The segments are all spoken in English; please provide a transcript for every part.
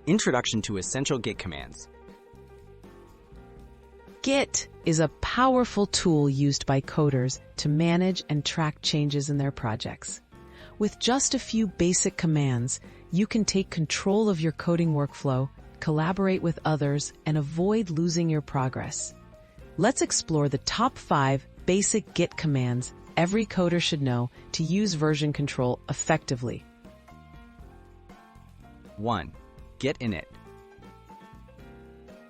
Introduction to Essential Git Commands. Git is a powerful tool used by coders to manage and track changes in their projects. With just a few basic commands, you can take control of your coding workflow, collaborate with others, and avoid losing your progress. Let's explore the top 5 basic Git commands every coder should know to use version control effectively. 1. Git init.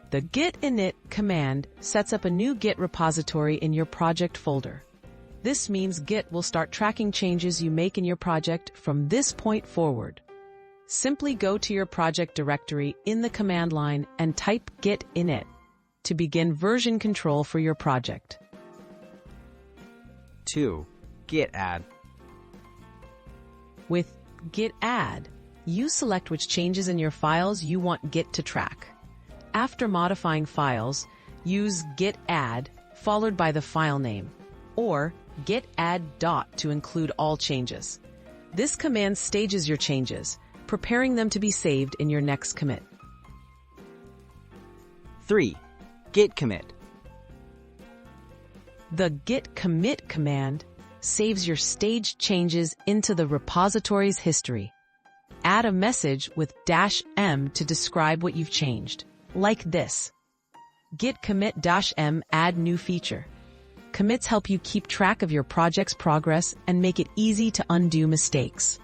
The git init command sets up a new Git repository in your project folder. This means Git will start tracking changes you make in your project from this point forward. Simply go to your project directory in the command line and type git init to begin version control for your project. 2. Git add. With git add, you select which changes in your files you want Git to track. After modifying files, use git add followed by the file name, or git add dot to include all changes. This command stages your changes, preparing them to be saved in your next commit. 3. Git commit. The git commit command saves your staged changes into the repository's history. Add a message with -m to describe what you've changed, like this. Git commit -m add new feature. Commits help you keep track of your project's progress and make it easy to undo mistakes.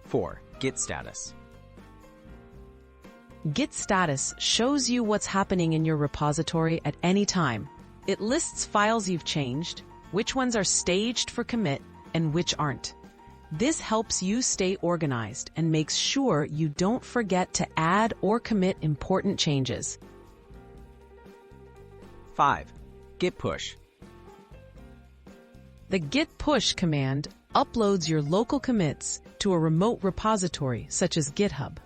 4. Git status. Git status shows you what's happening in your repository at any time. It lists files you've changed, which ones are staged for commit, and which aren't. This helps you stay organized and makes sure you don't forget to add or commit important changes. 5. Git push. The git push command uploads your local commits to a remote repository such as GitHub.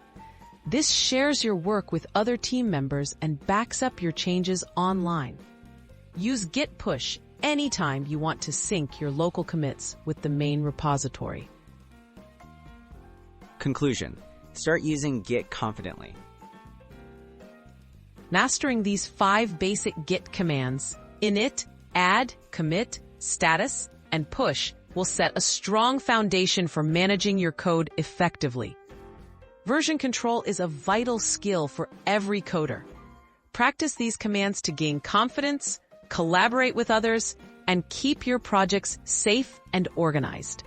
This shares your work with other team members and backs up your changes online. Use git push anytime you want to sync your local commits with the main repository. Conclusion. Start using Git confidently. Mastering these 5 basic Git commands, init, add, commit, status, and push, will set a strong foundation for managing your code effectively. Version control is a vital skill for every coder. Practice these commands to gain confidence, collaborate with others, and keep your projects safe and organized.